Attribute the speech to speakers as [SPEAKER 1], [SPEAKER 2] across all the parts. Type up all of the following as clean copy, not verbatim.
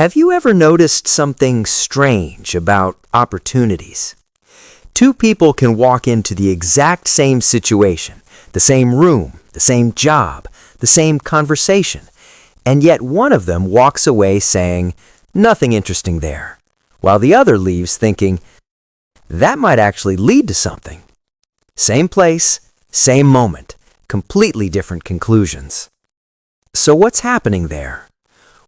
[SPEAKER 1] Have you ever noticed something strange about opportunities? Two people can walk into the exact same situation, the same room, the same job, the same conversation, and yet one of them walks away saying, "Nothing interesting there," while the other leaves thinking, "That might actually lead to something." Same place, same moment, completely different conclusions. So what's happening there?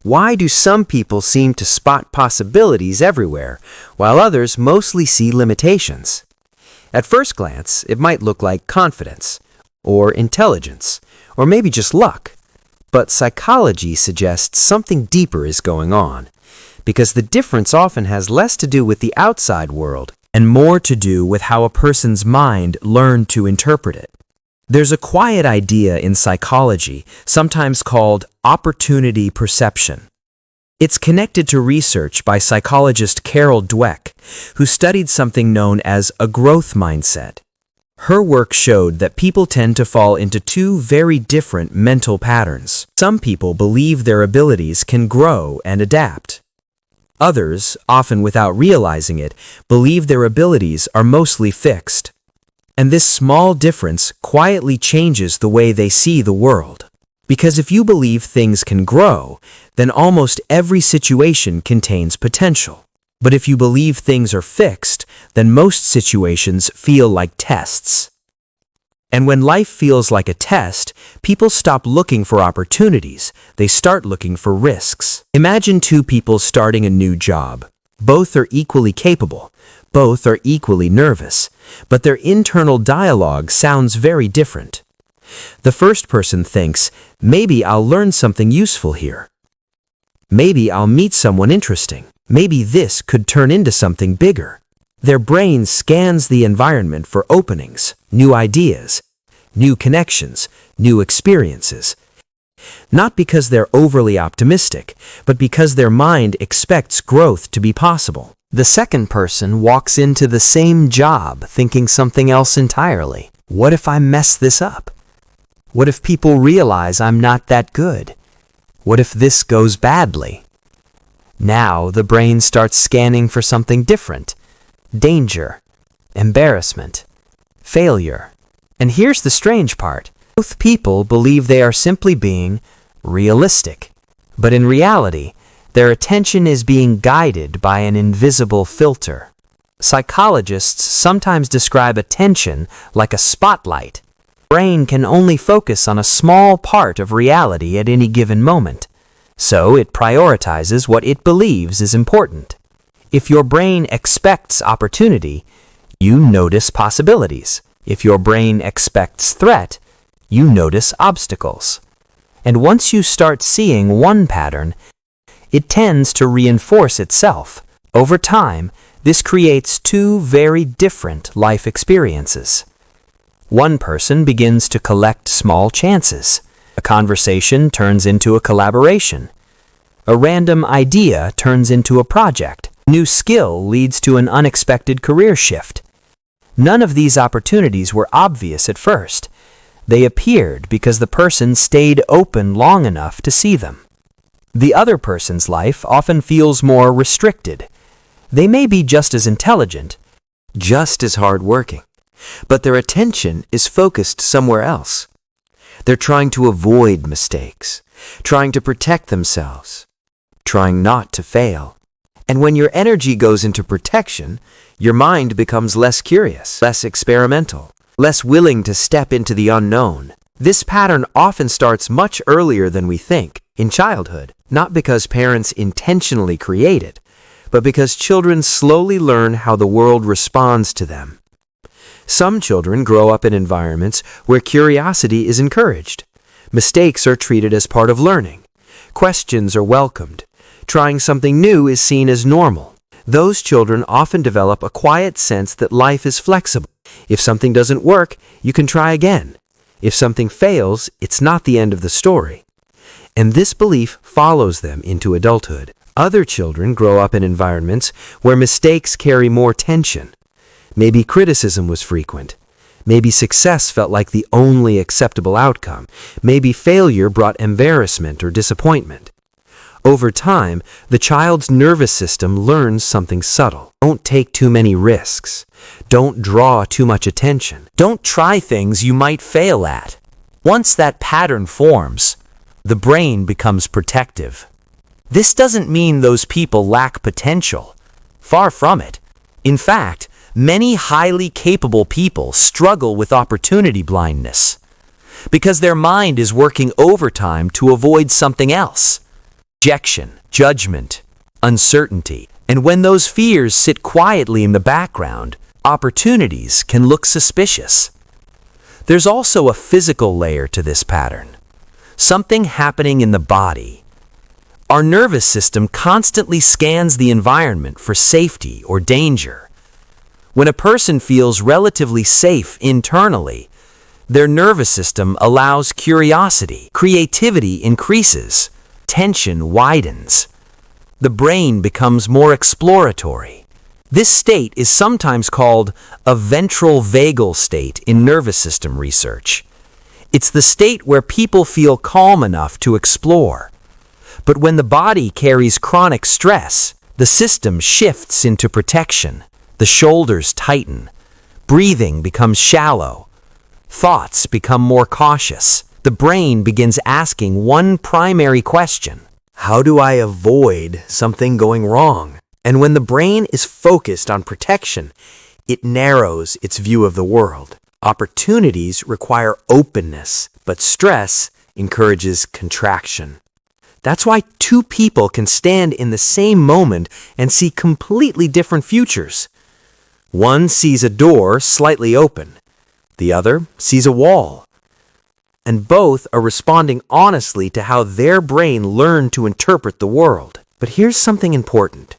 [SPEAKER 1] Why do some people seem to spot possibilities everywhere, while others mostly see limitations? At first glance, it might look like confidence, or intelligence, or maybe just luck. But psychology suggests something deeper is going on, because the difference often has less to do with the outside world and more to do with how a person's mind learned to interpret it. There's a quiet idea in psychology, sometimes called opportunity perception. It's connected to research by psychologist Carol Dweck, who studied something known as a growth mindset. Her work showed that people tend to fall into two very different mental patterns. Some people believe their abilities can grow and adapt. Others, often without realizing it, believe their abilities are mostly fixed. And this small difference quietly changes the way they see the world. Because if you believe things can grow, then almost every situation contains potential. But if you believe things are fixed, then most situations feel like tests. And when life feels like a test, people stop looking for opportunities. They start looking for risks. Imagine two people starting a new job. Both are equally capable. Both are equally nervous, but their internal dialogue sounds very different. The first person thinks, maybe I'll learn something useful here. Maybe I'll meet someone interesting. Maybe this could turn into something bigger. Their brain scans the environment for openings, new ideas, new connections, new experiences. Not because they're overly optimistic, but because their mind expects growth to be possible. The second person walks into the same job thinking something else entirely. What if I mess this up? What if people realize I'm not that good? What if this goes badly? Now the brain starts scanning for something different. Danger, embarrassment, failure. And here's the strange part. Both people believe they are simply being realistic. But in reality, their attention is being guided by an invisible filter. Psychologists sometimes describe attention like a spotlight. The brain can only focus on a small part of reality at any given moment, so it prioritizes what it believes is important. If your brain expects opportunity, you notice possibilities. If your brain expects threat, you notice obstacles. And once you start seeing one pattern, it tends to reinforce itself. Over time, this creates two very different life experiences. One person begins to collect small chances. A conversation turns into a collaboration. A random idea turns into a project. A new skill leads to an unexpected career shift. None of these opportunities were obvious at first. They appeared because the person stayed open long enough to see them. The other person's life often feels more restricted. They may be just as intelligent, just as hardworking, but their attention is focused somewhere else. They're trying to avoid mistakes, trying to protect themselves, trying not to fail. And when your energy goes into protection, your mind becomes less curious, less experimental, less willing to step into the unknown. This pattern often starts much earlier than we think, in childhood, not because parents intentionally create it, but because children slowly learn how the world responds to them. Some children grow up in environments where curiosity is encouraged. Mistakes are treated as part of learning. Questions are welcomed. Trying something new is seen as normal. Those children often develop a quiet sense that life is flexible. If something doesn't work, you can try again. If something fails, it's not the end of the story. And this belief follows them into adulthood. Other children grow up in environments where mistakes carry more tension. Maybe criticism was frequent. Maybe success felt like the only acceptable outcome. Maybe failure brought embarrassment or disappointment. Over time, the child's nervous system learns something subtle. Don't take too many risks. Don't draw too much attention. Don't try things you might fail at. Once that pattern forms, the brain becomes protective. This doesn't mean those people lack potential. Far from it. In fact, many highly capable people struggle with opportunity blindness because their mind is working overtime to avoid something else. Rejection, judgment, uncertainty. And when those fears sit quietly in the background, opportunities can look suspicious. There's also a physical layer to this pattern. Something happening in the body. Our nervous system constantly scans the environment for safety or danger. When a person feels relatively safe internally, their nervous system allows curiosity, creativity increases, tension widens. The brain becomes more exploratory. This state is sometimes called a ventral vagal state in nervous system research. It's the state where people feel calm enough to explore. But when the body carries chronic stress, the system shifts into protection. The shoulders tighten. Breathing becomes shallow. Thoughts become more cautious. The brain begins asking one primary question: how do I avoid something going wrong? And when the brain is focused on protection, it narrows its view of the world. Opportunities require openness, but stress encourages contraction. That's why two people can stand in the same moment and see completely different futures. One sees a door slightly open. The other sees a wall. And both are responding honestly to how their brain learned to interpret the world. But here's something important.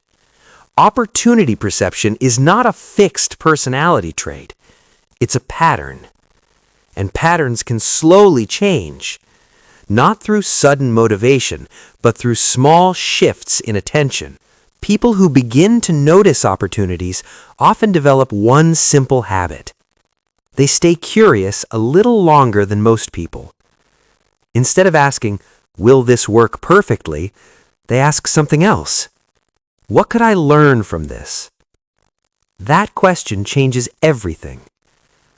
[SPEAKER 1] Opportunity perception is not a fixed personality trait. It's a pattern. And patterns can slowly change, not through sudden motivation, but through small shifts in attention. People who begin to notice opportunities often develop one simple habit. They stay curious a little longer than most people. Instead of asking, "Will this work perfectly?" they ask something else. What could I learn from this? That question changes everything,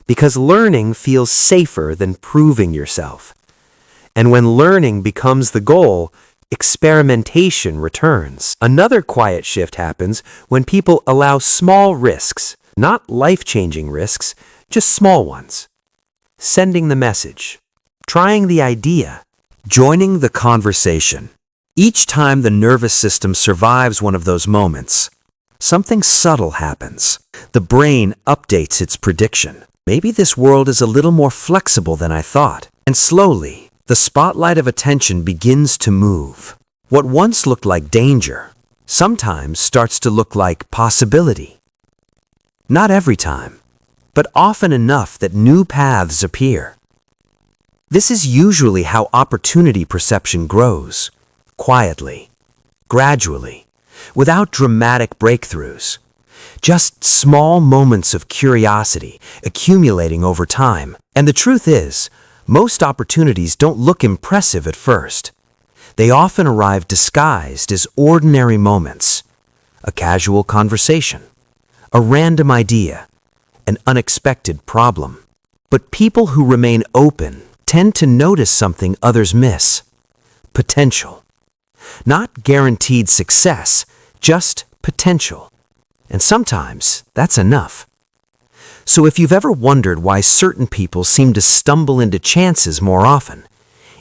[SPEAKER 1] because learning feels safer than proving yourself. And when learning becomes the goal, experimentation returns. Another quiet shift happens when people allow small risks, not life-changing risks, just small ones. Sending the message, trying the idea, joining the conversation. Each time the nervous system survives one of those moments, something subtle happens. The brain updates its prediction. Maybe this world is a little more flexible than I thought. And slowly, the spotlight of attention begins to move. What once looked like danger sometimes starts to look like possibility. Not every time, but often enough that new paths appear. This is usually how opportunity perception grows, quietly, gradually, without dramatic breakthroughs. Just small moments of curiosity accumulating over time. And the truth is, most opportunities don't look impressive at first. They often arrive disguised as ordinary moments, a casual conversation, a random idea, an unexpected problem. But people who remain open tend to notice something others miss: potential. Not guaranteed success, just potential. And sometimes that's enough. So if you've ever wondered why certain people seem to stumble into chances more often,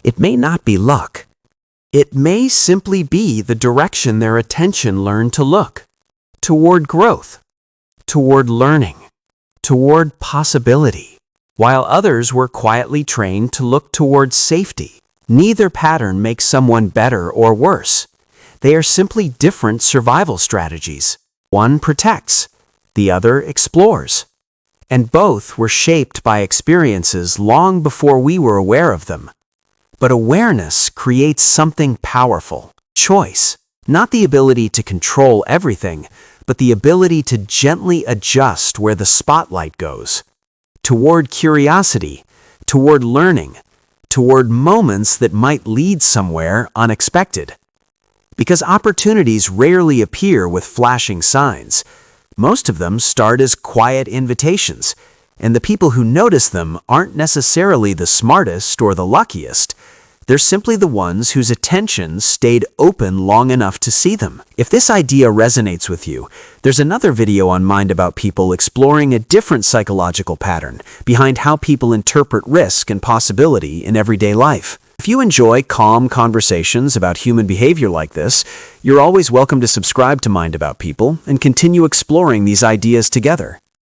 [SPEAKER 1] it may not be luck. It may simply be the direction their attention learned to look. Toward growth, toward learning, toward possibility, while others were quietly trained to look toward safety. Neither pattern makes someone better or worse. They are simply different survival strategies. One protects, the other explores. And both were shaped by experiences long before we were aware of them. But awareness creates something powerful: choice. Not the ability to control everything, but the ability to gently adjust where the spotlight goes. Toward curiosity, toward learning, toward moments that might lead somewhere unexpected.
[SPEAKER 2] Because opportunities rarely appear with flashing signs. Most of them start as quiet invitations, and the people who notice them aren't necessarily the smartest or the luckiest. They're simply the ones whose attention stayed open long enough to see them. If this idea resonates with you, there's another video on Mind About People exploring a different psychological pattern behind how people interpret risk and possibility in everyday life. If you enjoy calm conversations about human behavior like this, you're always welcome to subscribe to Mind About People and continue exploring these ideas together.